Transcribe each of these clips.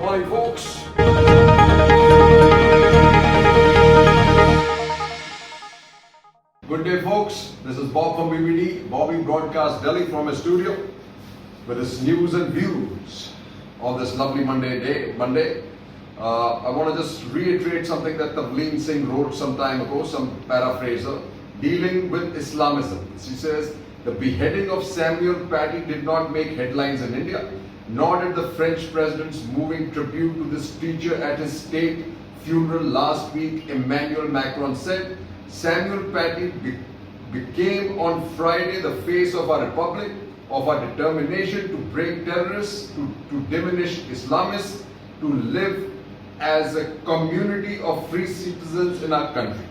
Morning, folks. Good day, folks. This is Bob from BBD. Bobby broadcasts Delhi from his studio with his news and views on this lovely Monday. I want to just reiterate something that Tavleen Singh wrote some time ago, some paraphraser, dealing with Islamism. She says, the beheading of Samuel Paty did not make headlines in India, nor did the French president's moving tribute to this teacher at his state funeral last week. Emmanuel Macron said, Samuel Paty became on Friday the face of our republic, of our determination to break terrorists, to diminish Islamists, to live as a community of free citizens in our country.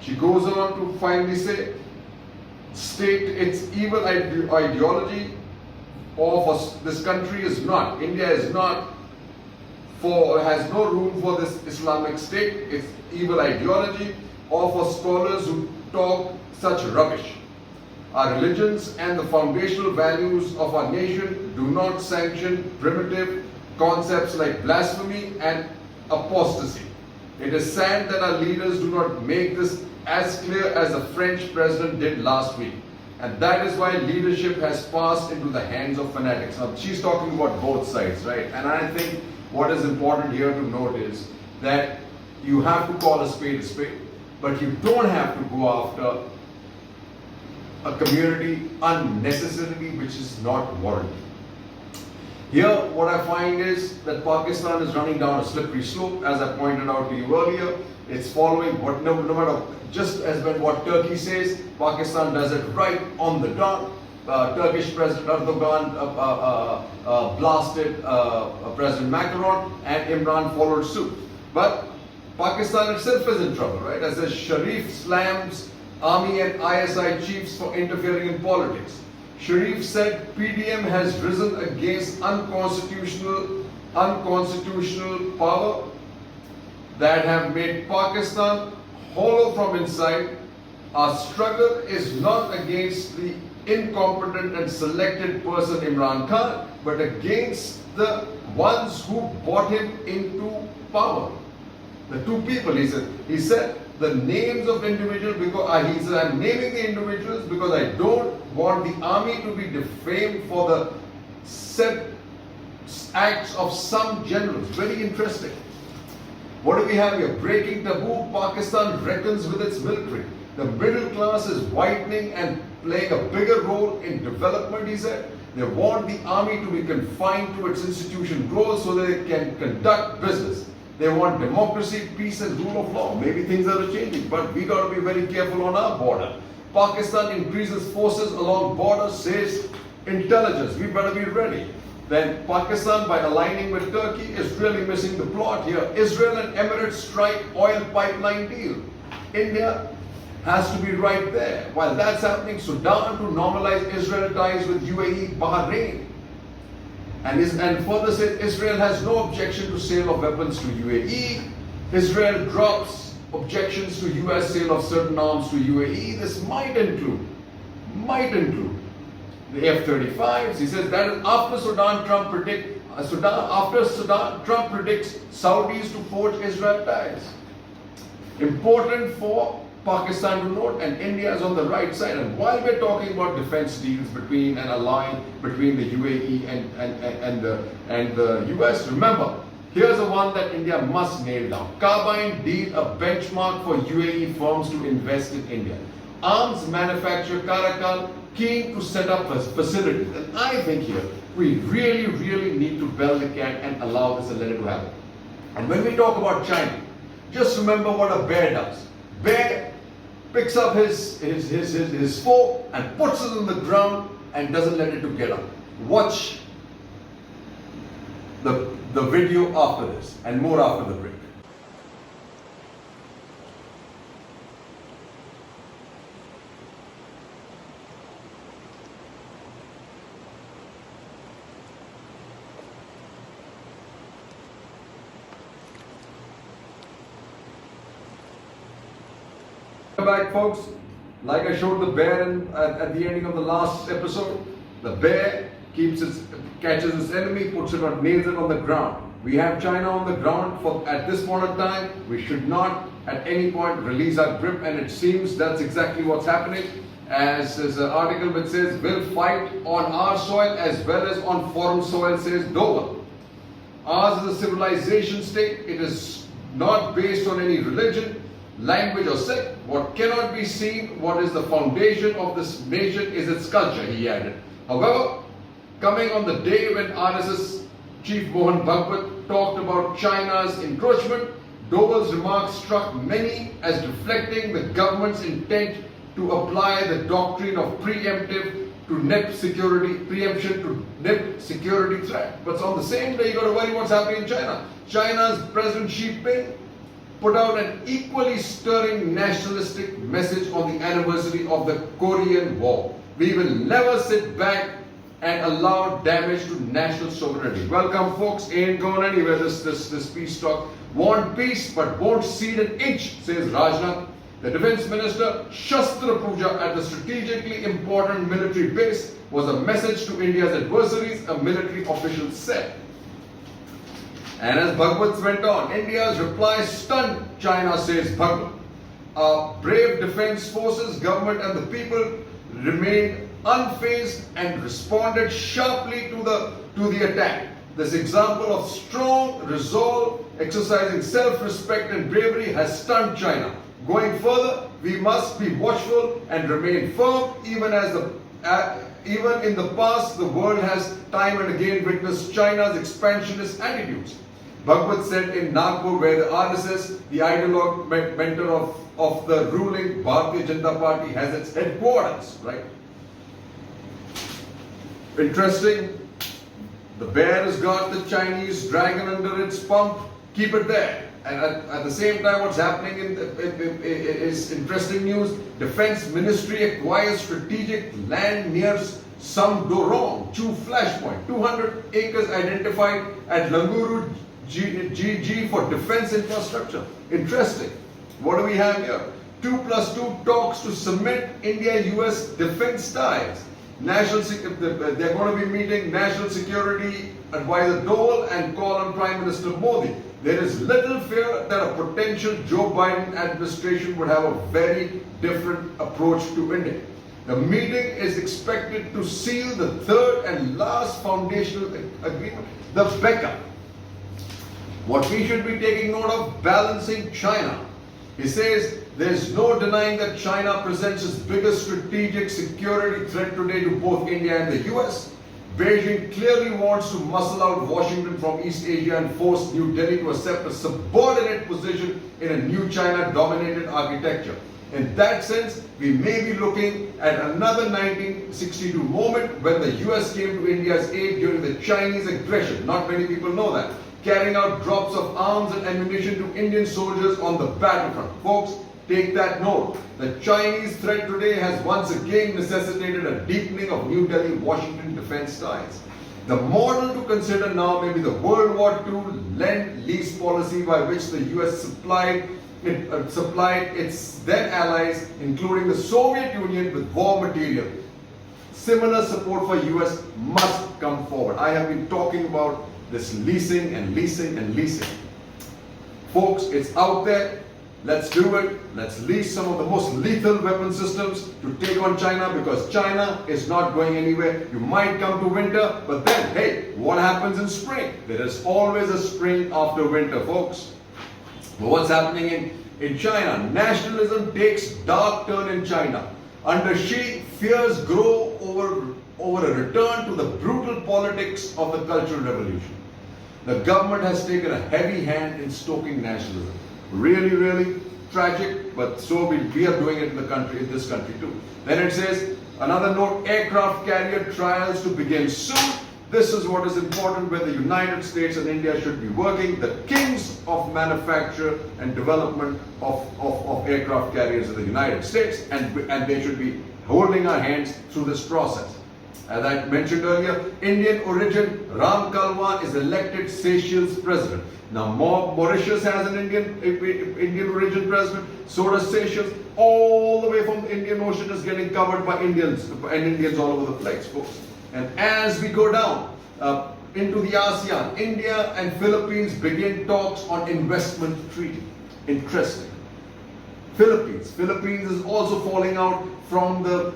She goes on to finally say, state its evil ideology of this country is not, India is not, has no room for this Islamic state, its evil ideology, or for scholars who talk such rubbish. Our religions and the foundational values of our nation do not sanction primitive concepts like blasphemy and apostasy. It is sad that our leaders do not make this as clear as the French president did last week. And that is why leadership has passed into the hands of fanatics. Now, she's talking about both sides, right? And I think what is important here to note is that you have to call a spade, but you don't have to go after a community unnecessarily, which is not warranted. Here, what I find is that Pakistan is running down a slippery slope, as I pointed out to you earlier. It's following what, no matter, just as when what Turkey says, Pakistan does it right on the dot. Turkish President Erdogan blasted President Macron, and Imran followed suit. But Pakistan itself is in trouble, right? As the Sharif slams army and ISI chiefs for interfering in politics. Sharif said PDM has risen against unconstitutional power that have made Pakistan hollow from inside. Our struggle is not against the incompetent and selected person Imran Khan, but against the ones who brought him into power. The two people, he said the names of individuals, because he said, I'm naming the individuals because I don't want the army to be defamed for the said acts of some generals. Very interesting. What do we have here? Breaking taboo, Pakistan reckons with its military. The middle class is widening and playing a bigger role in development, he said. They want the army to be confined to its institution roles so that it can conduct business. They want democracy, peace and rule of law. Maybe things are changing, but we got to be very careful on our border. Pakistan increases forces along border, says intelligence. We better be ready. Then Pakistan, by aligning with Turkey, is really missing the plot here. Israel and Emirates strike oil pipeline deal. India has to be right there. While that's happening, Sudan to normalize Israel ties with UAE, Bahrain. And further said Israel has no objection to sale of weapons to UAE. Israel drops objections to US sale of certain arms to UAE. This might include the F-35s. He says that after Sudan, Trump predicts Saudis to forge Israel ties. Important for Pakistan to note, and India is on the right side. And while we're talking about defense deals between and allying between the UAE and the US, remember, here's the one that India must nail down. Carbine deal, a benchmark for UAE firms to invest in India. Arms manufacturer Karakal keen to set up facilities. And I think here we really need to bell the cat and allow this and let it happen. And when we talk about China, just remember what a bear does. Bear picks up his foe and puts it on the ground and doesn't let it to get up. Watch the video after this and more after the break. Back, folks. Like I showed the bear at the ending of the last episode, the bear catches its enemy, nails it on the ground. We have China on the ground at this point of time. We should not at any point release our grip, and it seems that's exactly what's happening. As there's an article which says, we'll fight on our soil as well as on foreign soil, says Dover. Ours is a civilization state. It is not based on any religion, language or sect. What cannot be seen, what is the foundation of this nation is its culture, he added. However, coming on the day when RSS Chief Mohan Bhagwat talked about China's encroachment, Doval's remarks struck many as reflecting the government's intent to apply the doctrine of preemption to nip security threat. But on the same day, you got to worry what's happening in China. China's President Xi Jinping put out an equally stirring nationalistic message on the anniversary of the Korean War. We will never sit back and allow damage to national sovereignty. Welcome, folks. Ain't going anywhere. This peace talk. Want peace, but won't cede an inch, says Rajnath. The Defense Minister Shastra Puja at the strategically important military base was a message to India's adversaries, a military official said. And as Bhagwat went on, India's reply stunned China, says Bhagwat. Our brave defense forces, government and the people remained unfazed and responded sharply to the attack. This example of strong resolve, exercising self-respect and bravery has stunned China. Going further, we must be watchful and remain firm, even in the past, the world has time and again witnessed China's expansionist attitudes. Bhagwat said in Nagpur, where the RSS, the ideologue mentor of the ruling Bharatiya Janata Party, has its headquarters, right? Interesting. The bear has got the Chinese dragon under its pump. Keep it there. And at the same time, what's happening is interesting news. Defense Ministry acquires strategic land near Samdorong, Chu Flashpoint. 200 acres identified at Languru GG for defense infrastructure. Interesting. What do we have here? 2+2 talks to cement India-US defense ties. They're going to be meeting National Security Advisor Dole and call on Prime Minister Modi. There is little fear that a potential Joe Biden administration would have a very different approach to India. The meeting is expected to seal the third and last foundational agreement, the BECA. What we should be taking note of, balancing China. He says there's no denying that China presents its biggest strategic security threat today to both India and the US. Beijing clearly wants to muscle out Washington from East Asia and force New Delhi to accept a subordinate position in a new China-dominated architecture. In that sense, we may be looking at another 1962 moment when the US came to India's aid during the Chinese aggression. Not many people know that. Carrying out drops of arms and ammunition to Indian soldiers on the battlefront. Folks, take that note. The Chinese threat today has once again necessitated a deepening of New Delhi-Washington defense ties. The model to consider now may be the World War II Lend-Lease policy by which the US supplied its then allies, including the Soviet Union, with war material. Similar support for US must come forward. I have been talking about this leasing and leasing and leasing. Folks, it's out there. Let's do it. Let's lease some of the most lethal weapon systems to take on China, because China is not going anywhere. You might come to winter, but then, hey, what happens in spring? There is always a spring after winter, folks. But what's happening in China? Nationalism takes dark turn in China. Under Xi, fears grow over a return to the brutal politics of the Cultural Revolution. The government has taken a heavy hand in stoking nationalism. Really, really tragic, but so we are doing it in this country too. Then it says, another note, aircraft carrier trials to begin soon. This is what is important, where the United States and India should be working, the kings of manufacture and development of aircraft carriers in the United States, and they should be holding our hands through this process. As I mentioned earlier, Indian origin Ram Kalwan is elected Seychelles president. Now Mauritius has an Indian origin president, so does Seychelles. All the way from the Indian Ocean is getting covered by Indians, and Indians all over the place, folks. And as we go down, into the ASEAN, India and Philippines begin talks on investment treaty. Interesting. Philippines is also falling out from the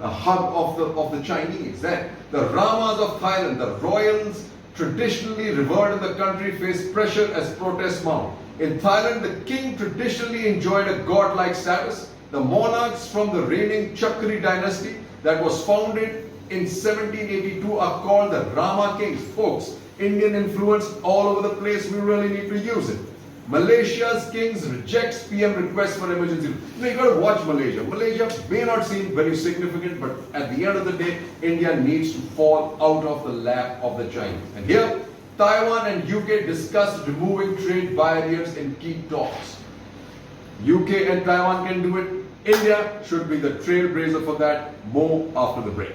hub of the Chinese. Then the Ramas of Thailand, the royals traditionally revered in the country, face pressure as protests mount. In Thailand, the king traditionally enjoyed a godlike status. The monarchs from the reigning Chakri dynasty that was founded in 1782 are called the Rama kings. Folks, Indian influence all over the place, we really need to use it. Malaysia's kings rejects PM request for emergency. You got to watch Malaysia. Malaysia may not seem very significant, but at the end of the day, India needs to fall out of the lap of the Chinese. And here, Taiwan and UK discussed removing trade barriers in key talks. UK and Taiwan can do it. India should be the trailblazer for that. More after the break.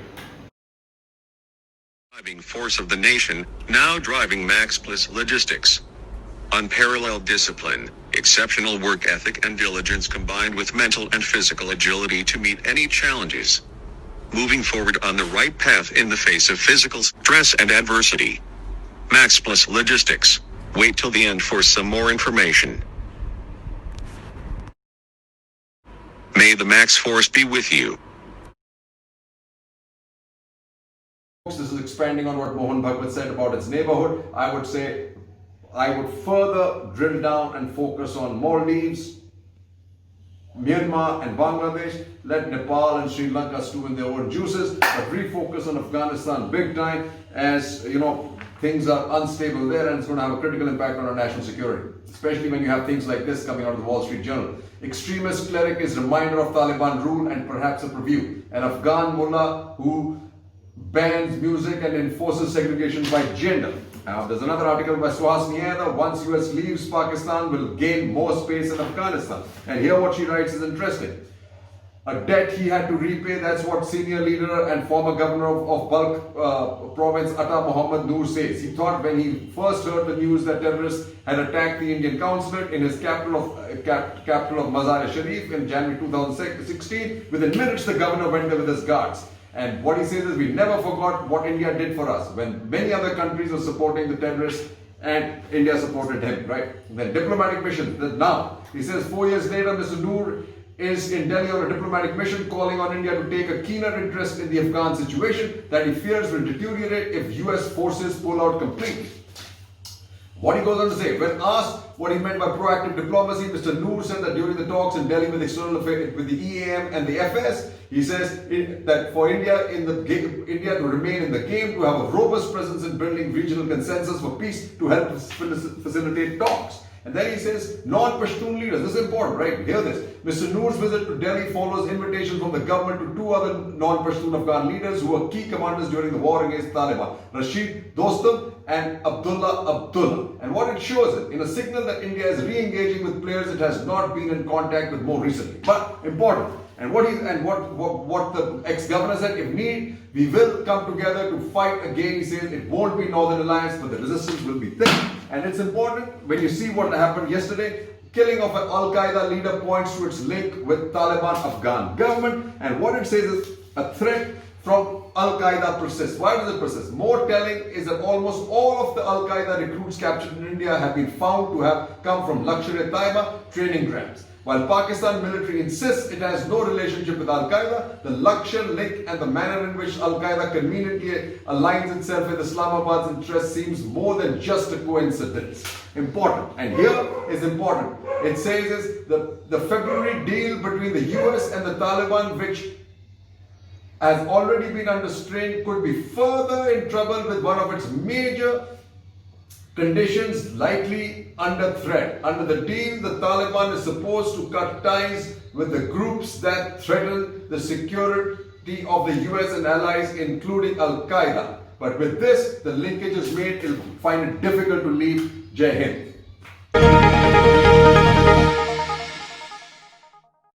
Driving force of the nation, now driving Max Plus Logistics. Unparalleled discipline, exceptional work ethic and diligence combined with mental and physical agility to meet any challenges. Moving forward on the right path in the face of physical stress and adversity. Max Plus Logistics. Wait till the end for some more information. May the Max Force be with you. This is expanding on what Mohan Bhagwat said about its neighborhood. I would further drill down and focus on Maldives, Myanmar and Bangladesh. Let Nepal and Sri Lanka stew in their own juices, but refocus on Afghanistan big time, as you know, things are unstable there and it's going to have a critical impact on our national security, especially when you have things like this coming out of the Wall Street Journal. Extremist cleric is reminder of Taliban rule and perhaps a preview. An Afghan mullah who bans music and enforces segregation by gender. There's another article by Suhasini Aida. Once US leaves Pakistan, will gain more space in Afghanistan. And here what she writes is interesting. A debt he had to repay, that's what senior leader and former governor of Balkh province Atta Muhammad Noor says. He thought when he first heard the news that terrorists had attacked the Indian consulate in his capital of Mazar-e-Sharif in January 2016, within minutes the governor went there with his guards. And what he says is, we never forgot what India did for us when many other countries were supporting the terrorists and India supported him, right? Then diplomatic mission. Now, he says 4 years later, Mr. Noor is in Delhi on a diplomatic mission calling on India to take a keener interest in the Afghan situation that he fears will deteriorate if US forces pull out completely. What he goes on to say, when asked what he meant by proactive diplomacy, Mr. Noor said that during the talks in Delhi with external affairs, with the EAM and the FS, he says that for India to remain in the game, to have a robust presence in building regional consensus for peace, to help facilitate talks. And then he says, non-Pashtun leaders, this is important, right? Hear this. Mr. Noor's visit to Delhi follows invitation from the government to two other non-Pashtun Afghan leaders who were key commanders during the war against Taliban, Rashid Dostum and Abdullah. And what it shows is, in a signal that India is re-engaging with players it has not been in contact with more recently. But important. And what the ex-governor said, if need, we will come together to fight again. He says it won't be Northern Alliance, but the resistance will be thick. And it's important when you see what happened yesterday. Killing of an Al-Qaeda leader points to its link with Taliban Afghan government. And what it says is a threat from Al-Qaeda persists. Why does it persist? More telling is that almost all of the Al-Qaeda recruits captured in India have been found to have come from Lashkar-e-Taiba training grounds. While Pakistan military insists it has no relationship with Al-Qaeda, the Lakshar link and the manner in which Al-Qaeda conveniently aligns itself with Islamabad's interests seems more than just a coincidence. Important. And here is important. It says is the February deal between the US and the Taliban, which has already been under strain, could be further in trouble with one of its major conditions likely under threat. Under the deal, the Taliban is supposed to cut ties with the groups that threaten the security of the US and allies, including Al-Qaeda. But with this, the linkage is made, it'll find it difficult to leave. Jai Hind.